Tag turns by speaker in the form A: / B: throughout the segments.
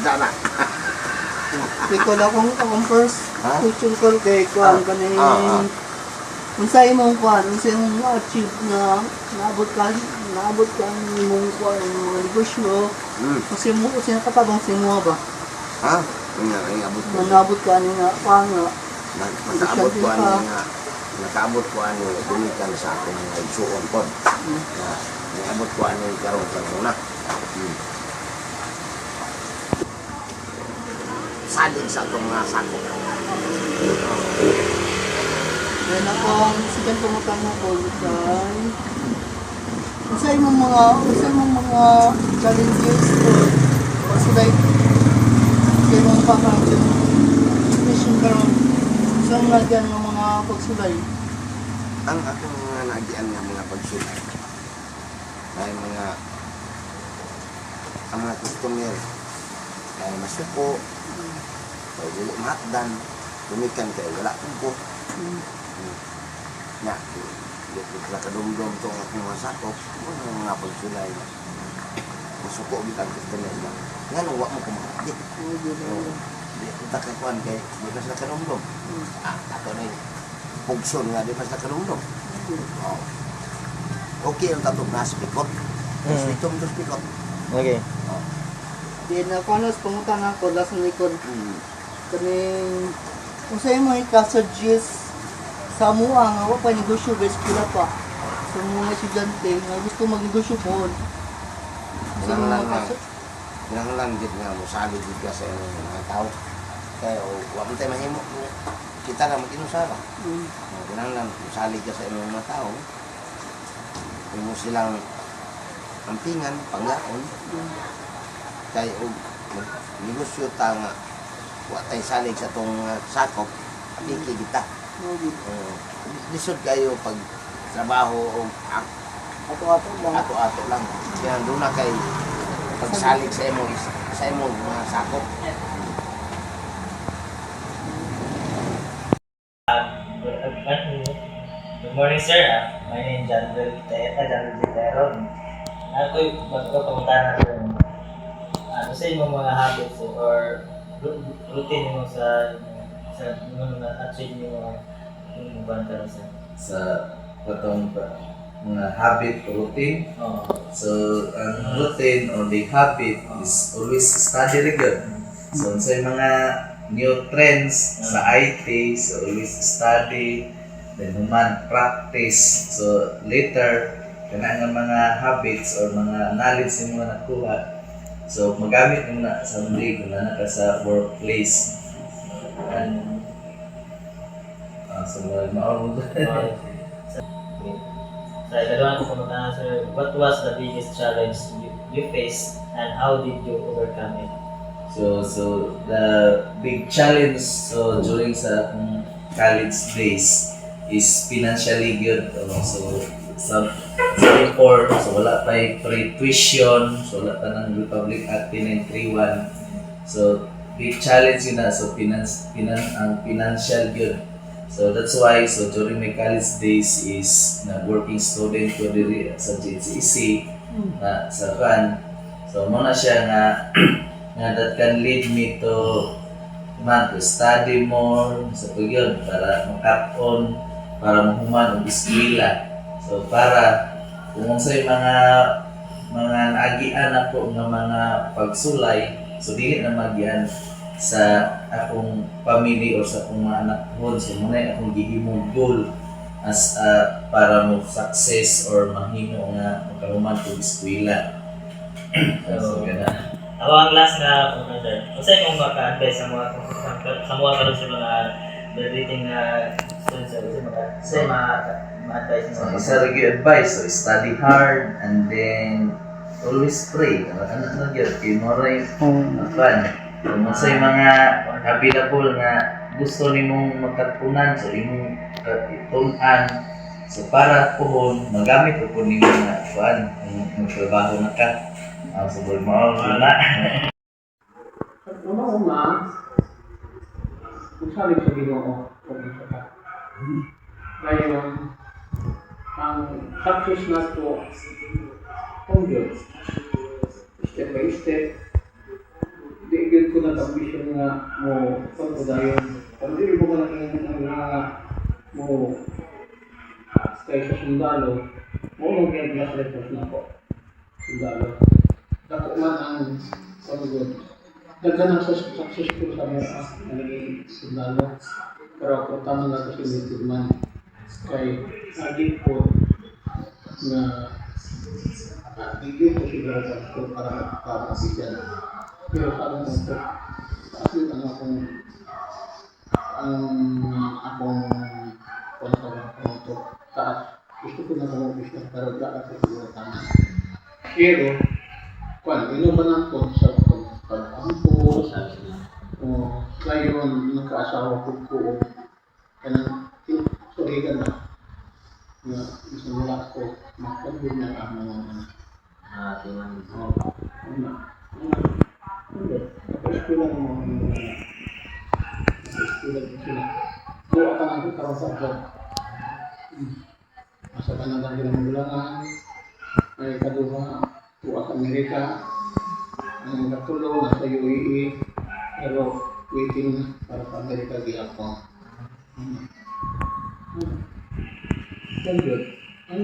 A: sana.
B: Ikaw lang akong first
A: Ha?
B: question ko kay Kuan kaning unsay imong Kuan, unsay imong achieve na naabot ka ang imong Kuan mga negosyo. Kasi mo nakatabang sa imo ba?
A: Ha? Ang abot ko.
B: Naabot ka ni nga Kuan nga.
A: Nakaabot ko ani nga. Nakaabot ko ani dumikan sa akong mga igsuon pod. Nakaabot ko ani karon sa una. Saling sa itong mga sako.
B: Then akong sigan tumutang mo ko kay unsay imong mga challenges or sulay kay mong pakarang mission karon sa mga ng mga pagsulay.
A: Ang akong mga naagian nga mga pagsulay ay ang mga customer ay masuko o dili mahatdan dumikan kay wala ko na dito kadumdum tong akong mga sakop mga pagsulay masuko bitang customer ba ngano wa mo kumahit di kita kakuan kay di pa sa kadumdum ato ni pugson nga di pa sa kadumdum okay ang tatong naspikot itong naspikot
C: Okay.
B: Di na panos pangutan ako las na likod. Kaning unsay mo ika-suggest sa mua nga wa pa negosyo bes kila pa. Sa mga estudyante nga gusto magnegosyo po. Sa mga
A: lang gid nga mosalig gid ka sa mga tao kay wa man tay mahimo kita na mag-inusara. Kinahanglan mosalig ka sa imong mga tao. Imo silang ampingan, panglaon, kay og negosyo ta nga wa tay salig sa tong sakop, apiki kita. Lisod kayo pag trabaho o ato-ato lang. Kaya doon na kay pagsalig sa imo mga sakop.
C: Good morning, sir. My name is John Viltero. Ako'y magpapamunta natin ano sa imong mga habits or routine mo sa na-achieve mo yung banta
D: sa katong mga habit routine. So ang routine or the habit is always study regular. So sa mga new trends sa IT, so always study, then human practice. So later kanang mga habits or mga knowledge mo na nakuha, so magamit mo na sa mundi kung na sa workplace. And so maon
C: sa ikadawang ko pumunta, sir, what was the biggest challenge you faced and how did you overcome it?
D: So the big challenge during sa college days is financially good. Before, so wala pa free tuition, so wala pa ng Republic Act 931. So big challenge yun na, so ang financial good. So that's why, so during my college days is working student ko diri sa GCEC na sa kan. So muna siya nga that can lead me to study more sa pagyod para makapon, para mahuman og eskwela. So para kung unsay mga naagian ako nga mga pagsulay, so dili na magian sa akong family or sa akong mga anak ko. So muna akong gihimong goal as para mo success or mahimo nga makahuman og eskwela. So gana.
C: Ako ang last na sir. Unsay imong maka-advise sa mga karon sa mga graduating na students sa ma-advise mo?
D: Isa rin yung advice, so study hard and then always pray. Ano yun? Kimoray, kung sa mga available nga gusto ni mong magkatunan, so imong itunan, so para pohon, magamit po ni mo na kuan, magtrabaho na ka. So mo na.
E: Una-una, magsalig sa Ginoo kung ito ka. Ngayon, ang success na ito, kung Diyos, step by step, di ko nag-ambition nga mo pagpadayon. Pero di ko man ang mga mo kay sa sundalo, mo nung glass report na ko. Sundalo. Dako man ang pagod. Daghan ang successful sa mga naging sundalo. Pero ako tama na ko si man. Kay adik ko na bigyan ko siguro ko para makapagyan. Pero sa akin ito, kasi ang akong pagkakataon ito, taas, gusto ko na kumupis na, pero wala ako siguro tama. Pero, inuman ako sa pag-ampo, ngayon, nagkaasawa ko, kanang surigan na, na gusto nila ako, makapagod na ang mga
C: Tingnan
E: tapos kulang mo sila. Buwa ka lang karoon sa job. Masa ka na lang ginambulangan. May kaduha, tuwa sa Amerika. Ang katulo, nasa UAE. Pero waiting para sa Amerika giyak ko. Good. Ang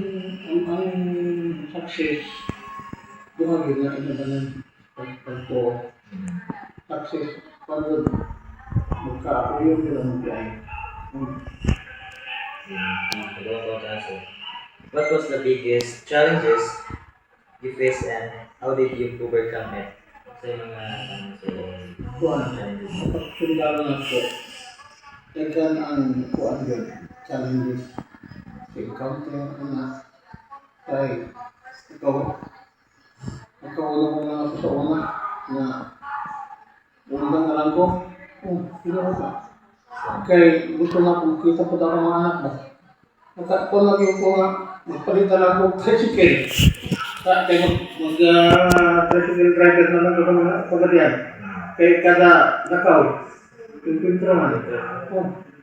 E: success, dumagin na inabanan pagko success pagod magka-uyong nila mag-ay.
C: What was the biggest challenges you faced and how did you overcome it? Sa mga challenges.
E: Kapag sundalo na po, daghan ang kuan yun, challenges. Encounter na kay ikaw una ako sa una na unang alam ko, sino ka? Kay gusto na akong kita po daw mga anak ba? Nagkakon lagi ko nga, magpalitan ako tricycle. Kaya mag-tricycle driver na lang ako mga pagadian. Kaya kada nakaw, yung pintro man.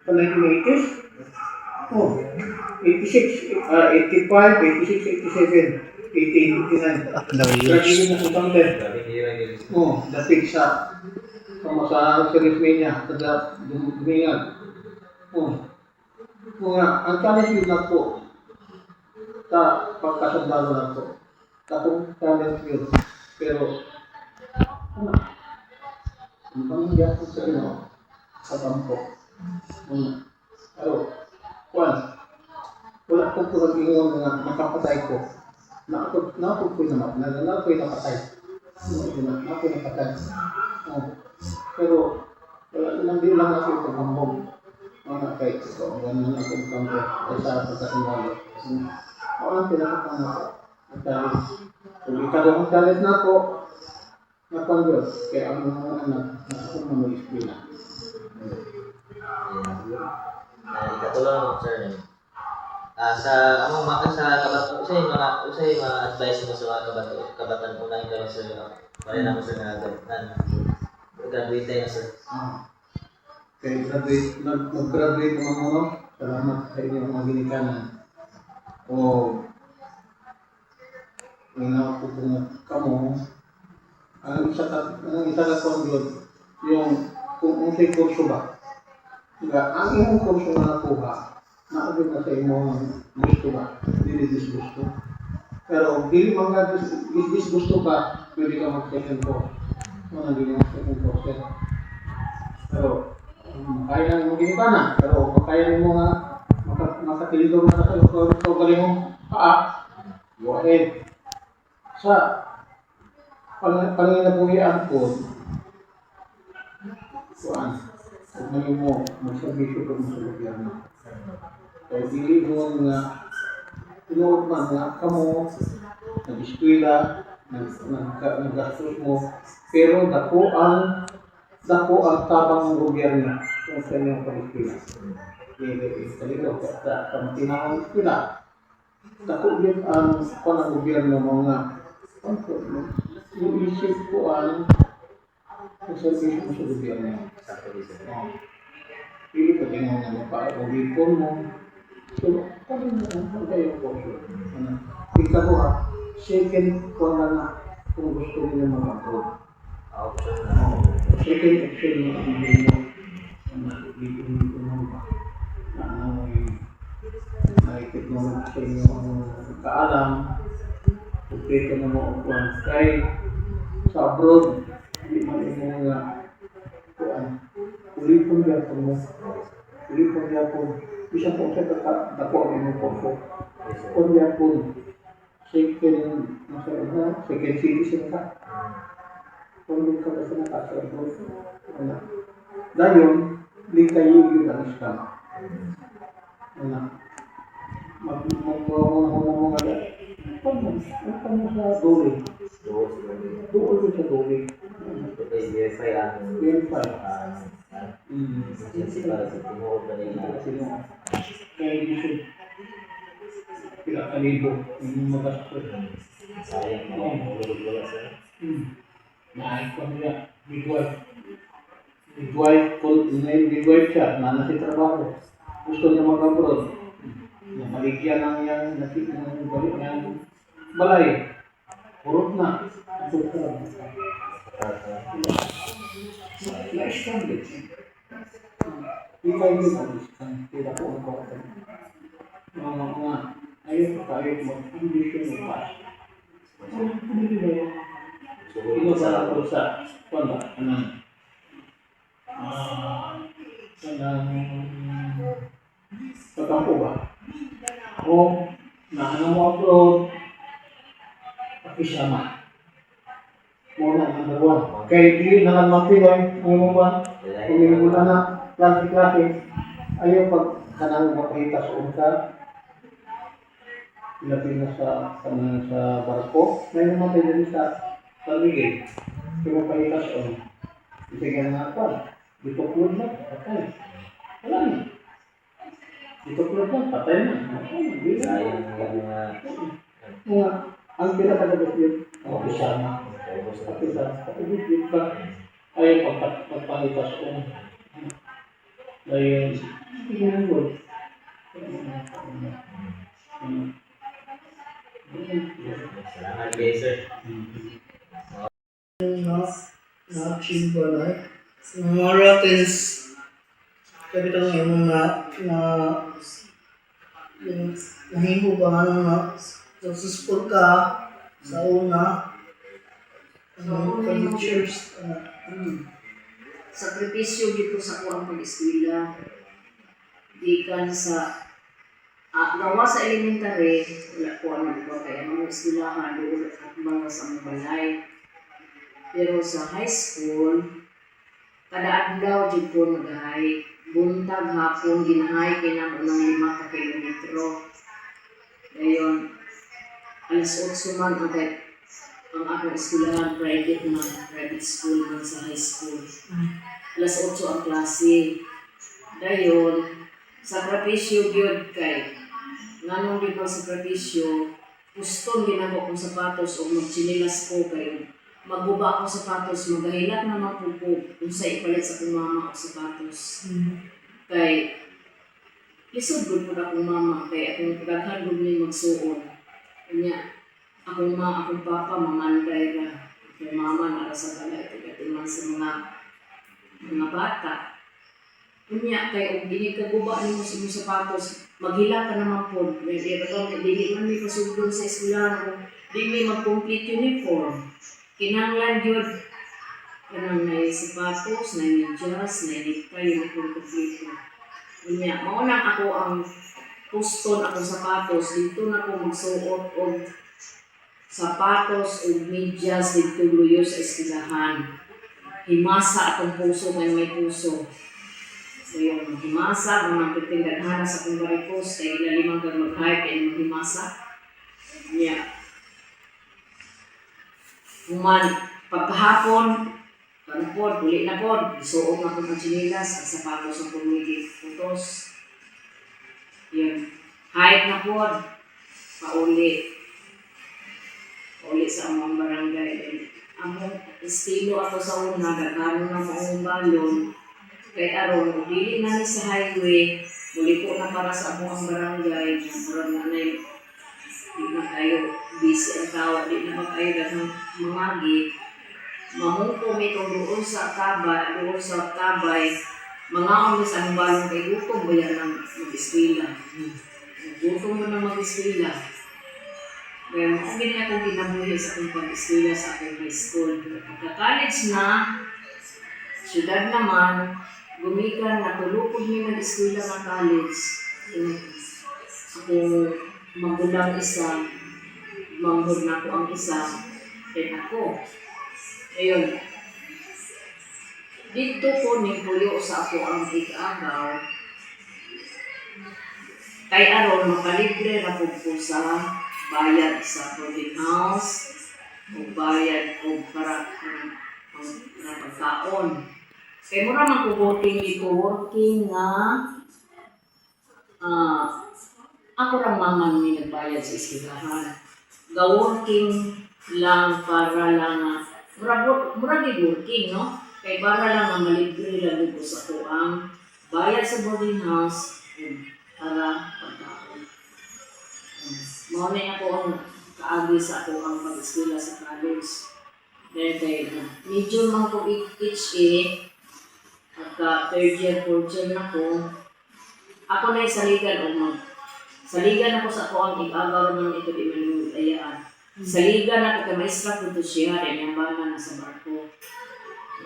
E: Sa 1980s, 86, 85, 86, 87, 88, 89. Graduate na sa Tangler. Dapit sa Series Mania, sa Dumingan. Ang challenge na po, sa pagkasandalo na po. Takong challenge yun. Pero, ang pamilya ko sa inyo, sa bangko. Pero, wala ko po nag-ingon na makapatay ko. Naapog ko naman, nako'y napatay. Nako'y napatay. Pero, wala lang ako ito pambog. Mga kahit ito, ganun ako pambog. Ay sa pagkasindalo. Ako ang pinakapang ako. Kung ikadong challenge na ako, napanggot. Kaya ang mga anak, nakakong mga eskwela.
C: Ikatulong mo, sir. Sa among mga sa kabataan, usay mga advice mo sa mga kabataan po na ikaw sir. Pare na mo sir na graduate tayo sir.
E: Kaya nag-graduate naman mo, salamat sa inyong mga ginikanan. Minaw ko kung kamo, ang isa ka konglod, yung kung unsay kurso ba. Ang imong kurso na nakuha, naabot na sa imong gusto ba, dili disgusto. Pero dili man ka disgusto ka, pwede ka mag-second course. Mga dili mag-second course. Pero, makaya mo ginikanan, pero makaya mo nga makatilidog na sa galing mong paa, go ahead. Sa panginabuhian ko, kung may mo, magsabisyo ko sa gobyerno. Kaya dili mo nga, tinuod man nga kamo, nag-eskwela, nag-gastos mo, pero dako ang tabang ng gobyerno kung sa inyong pag-eskwela. Talaga, sa matinang eskwela, dako din ang gobyerno mo nga, yung isip ko ang service mo sa gobyerno. Pili ko din ang mapakagulipon mo. So, kami mo kayo po. Ikaw second ko na kung gusto nila mag-approve.
C: Option na.
E: Second option na ang mo dito ba na may technology yung kaalam okay ka na mo kuan kay sa abroad hindi man mo nga kuan ulipon gyapon mo ulipon gyapon bisa po sa dako ang mo po kung gyapon second citizen ka kung ka sa nakasa abroad ano dayon di kayo yung ang scam ano magmamahal mo nga mo sa dole doon sa dole
C: Verify ang
E: verify
C: agency para sa tinuod na nila.
E: sino kaya gusto pila kalibo yung magastos
C: Sayang mo, bulog-bulog sir.
E: naayos ko niya midwife siya na nasi trabaho gusto niya mag-abroad na maligyan ng yan balik ng balay urot na na-scam din ikaw yun na-scam tira po ang kawatan mga ayaw pa tayo mag-condition ng pass hindi ba yun ino sa ako sa wala pagkampo ba o na mo upload pakisama mo na number 1 kay dili na lang mapilay mo ba kung mo na klase ayaw pag kanang makita sa unka Pilipinas sa barko may naman tayo sa paligid kung makita sa unka sige nga pa dito po na patay wala na dito po na patay na
C: Sayang yung
E: mga ang pinakadagat yun pakisama pakisama pa ayaw pagpangita sa unka dahil hindi na yun.
C: salamat kayo sir.
B: Na-achieve ba na? Marathons, kapitang yung nahimo ba na successful ka sa una, pag-cheers,
F: sakripisyo dito sa kuang pag-eskwela. Gikan sa gawa sa elementary, wala ko ano ba kaya mga eskwelahan doon at mga sa balay. Pero sa high school, kada adlaw jud ko nag-hike. Buntag hapon ginahay kinang unang 5 ka kilometro. Dayon, alas 8 man ang akong eskwelahan, private school man sa high school. Alas 8 ang klase. Dayon, sakripisyo gyud kay nganong di pag sakripisyo, guston ginako kong sapatos o magchinilas ko kay magbuba ako sapatos, magahilak naman po ko kung sa ipalit sa akong mama o sapatos. Kay lisod gud po akong mama kay akong daghan gud ni magsuon. Kanya akong papa mamanday ra. Kay mama nara sa balay tigatiman sa mga bata. Kanya kay og dili ka guba nimo sa imong sapatos, maghila ka naman po. Dili man mi pasugdon sa eskwelahan, dili mag-complete uniform. Kinahanglan yun kanang na sapatos, na medyas, na necktie, na kompleto. Kanya, maunang ako ang puston akong sapatos, dito na ako magsuot o sapatos o medyas dito luyo sa eskwelahan. Himasa akong puso kay may puso. So yung himasa, mga pitinggadhana sa akong barikos, kay ilalimang kang mag-hike and maghimasa. Kanya, kuman pagkahapon kanupod uli na pod isuot na ko ng chinilas at sapatos ang pumili putos yun hike na pod pauli sa among barangay among estilo ako sa una dagano na maong balon kay aron dili na ni sa highway muli ko na para sa among barangay murag na di na kayo busy ang tao, di na kayo dagang mangagi. Mahukom itong doon sa tabay, mga oras ang balong kay gutom ba yan ng mag-eskwela. Gutom mo ng mag-eskwela. Kaya makagin niya akong ginabuhi sa akong pag-eskwela sa akong high school. Pagka-college na, syudad naman, gumikan na tulupod niya nag-eskwela ng college. Ako magulang isa, manghod na ko ang isa, then ako. Ayun. Dito ko ni puyo sa ako ang ig-agaw. Kay aron makalibre na po sa bayad sa boarding house o bayad o para pagkaon. Kaya mura man ko working nga ako rang maman ni nagbayad sa eskwelahan. Ga-working lang para lang mura working, no? Kay para lang ang malibre lang ko sa ko ang bayad sa boarding house para pagkaon. Mao na ako ang kaagi sa ako ang pag-eskwela sa college. Dahil kay medyo mga ko HA, pagka third year, fourth year na ko, ako na saligan o saligan ako sa ako ang ig-agaw naman ito di man ayaan. Saligan ako kay maestra ko to siya, rin yung bana na sa barko.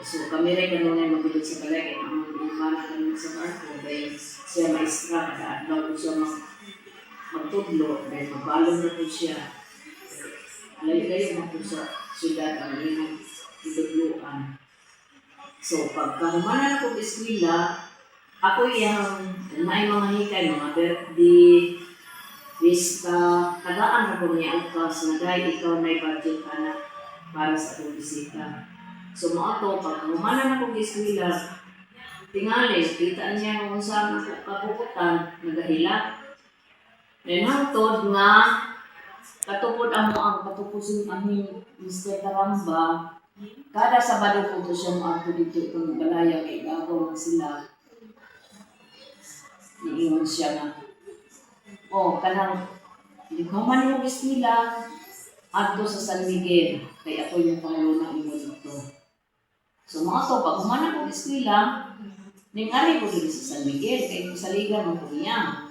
F: So kami rin kanunay magulog sa balay, kaya naman yung bana kanunay sa barko, dahil siya maestra, kada daw ko siya magtudlo, dahil magbalong na po siya. Layo-layo na po sa siyudad ang inyong itudluan. So pagkahumanan ako eskwela, ako yung naay mga hikay, mga birthday, vista, tagaan ako niya ukas na dahil ikaw na'y budget ka na para sa akong bisita. So mga to, pag humanan ako eskwela, tingali, kita niya kung saan ako kapukutan, nagahila. Then hangtod nga, katupod ang katupusin aming Mr. Karamba, kada Sabado po to siya maato dito itong balaya kay gagaw na sila. Niingon siya na, kanang, hindi ko man yung eskwela, adto sa San Miguel, kaya ako yung pangulo ng imo dito. So mga to, pag humanan ko eskwela, ningari ko dito sa San Miguel, kaya sa liga mo ko niya.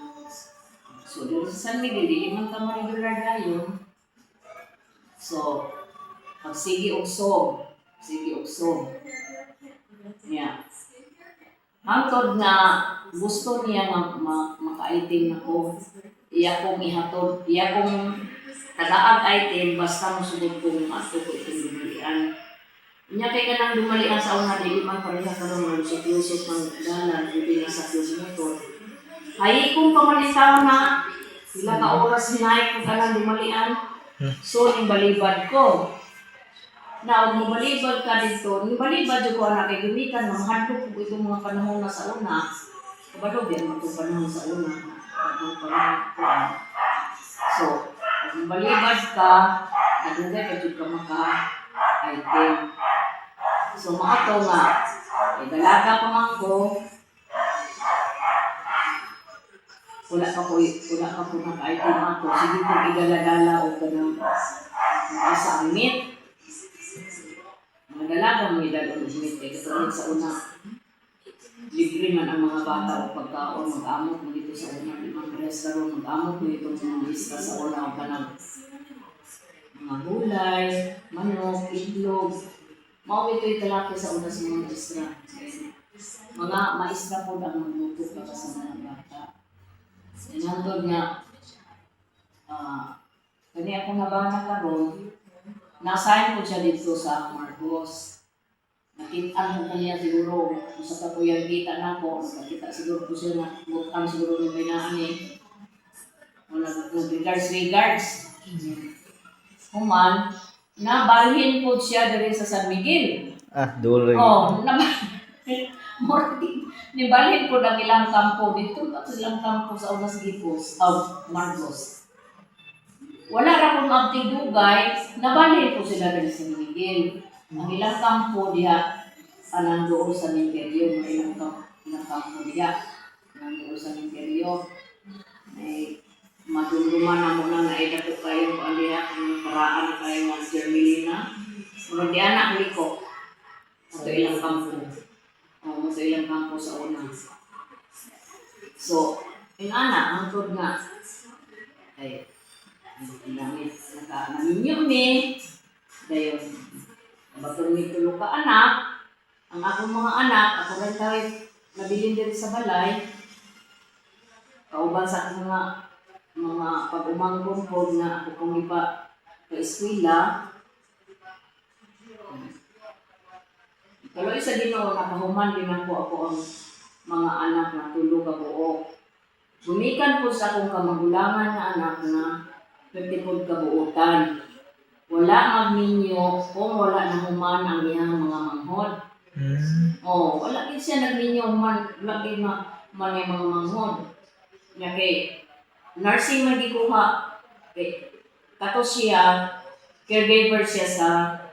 F: So dito sa San Miguel, di man ka maridular dayon. So, pag sige og sob. Yeah. Hangtod na gusto niya maka-item na ko. Iya kong ihatod, iya kong kadaag item, basta musugod kong ato ko itong dumalian. Inya kay kanang dumalian sa una, di man pareha karon ng lusot ng dalan, hindi na sa close motor. Hay kung pamalitaw na, sila ka oras hinahay kung kanang dumalian, so yung balibad ko. Na kung balibad ka dito, yung balibad yung ko anak kay gumikan, mahadlok ko itong mga panahon na sa una. Kabalo, yan mga itong panahon sa una. So, kung balibad ka, nagugay ka dyan ka maka-item. So, mga to nga, dalaga pa man ko, wala ka po naka-item ako. Sige po, igala-gala o ka ng asa ang meat. Mga dalaga mo idalo ng meat. Kaya katulad sa una, libre man ang mga bata o pagkaon, mag-amot mo dito sa una, limang restaurant, mag-amot mo dito sa mga lista sa una o kanang mga gulay, manok, itlog. Mao ito italaki sa una sa mga maestra. Mga maestra po ang magluto para sa mga bata. Nandun nga, kani akong nabana karon, na-assign ko siya dito sa Marcos. Nakitaan ko niya siguro, sa kapuyang kita na ako, nakakita siguro ko siya na bukang siguro ng binaan eh. O nag-regards. Human, nabalhin po siya dari sa San Miguel.
C: Dulo rin.
F: Nibalhin po ng ilang kampo dito, at ilang kampo sa unas Gipos, Marcos. Wala ra kong abtigugay, nabalhin po sila dari sa San Miguel. Ang ilang kampo diha, nandoon sa Imperyo, may ilang kampo diha, nandoon sa Imperyo. May maduluman na mo na naida po kayo, diha, ang paraan kayo ng Germelina. Muna di anak liko. Sa ilang kampo. Sa ilang kampo sa una. So, ang tod nga, ay, naminyo mi, dayon, nabatong may tulo ka anak, ang akong mga anak, ako rin tayo nabilin din sa balay, kauban sa akong mga pag-umangkong po na ako kong iba sa eskwela. Pero isa din ako, nakahuman din ako ang mga anak na tulo ka buo. Gumikan po sa akong kamagulangan na anak na 50 kabuutan. Wala magninyo kung wala na human ang iyang mga manghod. Wala din siya nagninyo human, wala din man yung mga manghod. Kaya nursing magikuha, kato siya, caregiver siya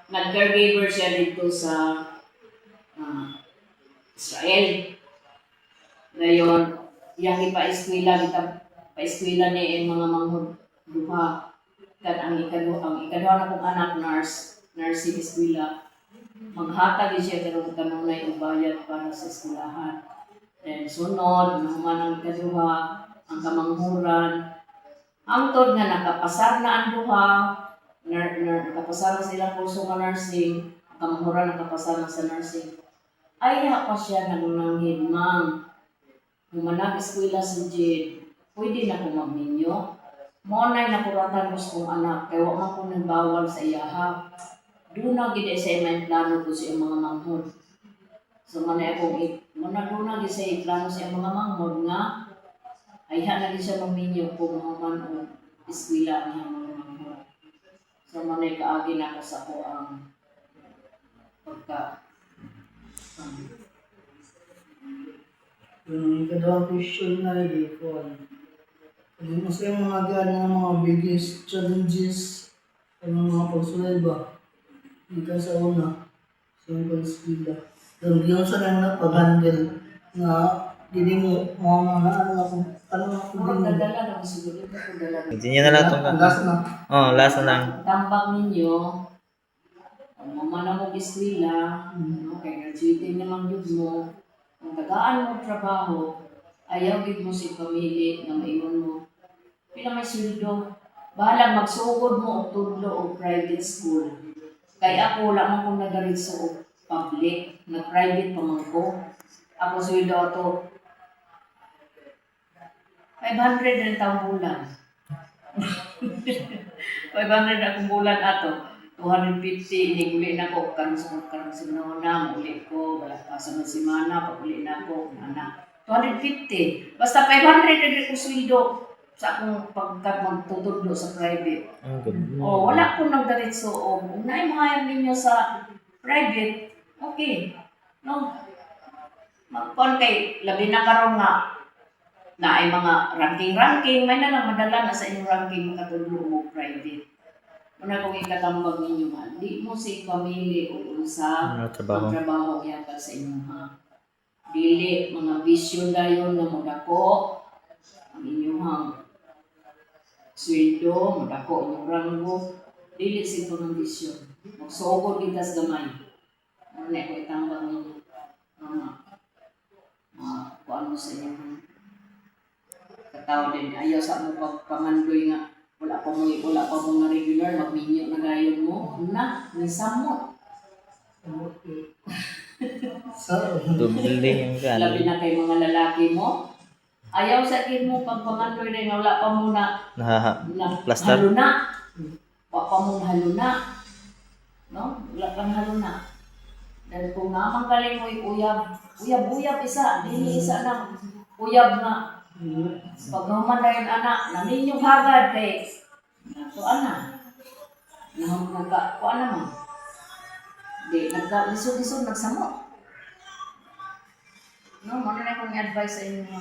F: nag-caregiver siya dito sa Israel. Ngayon, yang ipa-eskwela niya yung mga manghod duha. Ang ikaduha na kong anak nursing eskwela. Maghatag din siya kanunay ang bayad para sa eskwelahan. Then sunod, naman ang ikaduha, ang kamanghuran. Ang tod nga nakapasar na ang duha, nakapasar na silang kurso ng nursing, ang kamanghuran nakapasar na sa nursing. Ay pa siya nangunanghin, ma'am. Humanag eskwela sa Jade, pwede na ko magninyo. Monay nakuratan ko sa kong anak, kaya wak man ko nagbawal sa iyaha. Doon na gid sa imang plano ko sa mga manghod. So manay akong doon na gid sa plano sa mga manghod nga, ay na gid siya magninyo kung man o eskwela niya mga manghod. So manay kaagi na ako sa ko ang pagka
B: Yung kadawang question na hindi ko. Ano mo sa mga gana mga biggest challenges ang mga pagsulay ba? Hindi ka sa una. Sa mga pag-eskwela. Pero yun sa nang napag-handle na hindi mo mga ano ako din.
F: dadala na siguro ito kung dala.
C: Hindi niya na lang itong
B: Last na.
C: last na lang.
F: Tambak ninyo, ang mama na mo eskwela, kaya graduating naman yun mo, kung tagaan mo trabaho, ayaw gid mo si pamili na maingon mo. Pila may sweldo, bahala magsugod mo og tudlo o private school. Kaya ako wala man kong nagaritso og public, nag-private pa man ko. Ako sweldo ato 500 rin taong bulan. 500 akong bulan ato. 250 ni uli na ko karon sa na uli ko wala pa sa semana pag uli na ko ana 250 basta 500 rin ko sweldo sa akong magtutudlo sa private. Wala ko nang diretso kung na-hire ninyo sa private okay no magpon kay labi na karon nga na ay mga ranking may na lang madala na sa inyong ranking makatudlo mo private. Una kong ikatambag ninyo nga, di mo si pamili o unsa magtrabaho yata sa inyo ha. Dili, mga bisyo dayon na madako, ang inyong sweldo, madako inyong ranggo, dili si ito ng bisyo. Magsugod kita sa gamay. Una ko itambag ninyo. Kung ano sa inyo katao din, ayaw sa mo pagpangandoy nga, wala pa mo nga regular, magminyo na gayon mo, nisam mo.
C: Doubling yung
F: Labi na kay mga lalaki mo. Ayaw sa akin mo pagpangandoy rin, wala pa mo na
C: plaster.
F: haluna. Wala pa mo haluna. No? Wala pang haluna. Dahil kung nga galing mo uyab isa, dili isa lang, uyab na. Pag naman na yung anak, naminyong hagad kay natuan na. Nagkuan naman. Di, lisod-lisod nagsamo. No, muna na akong advice sa inyo.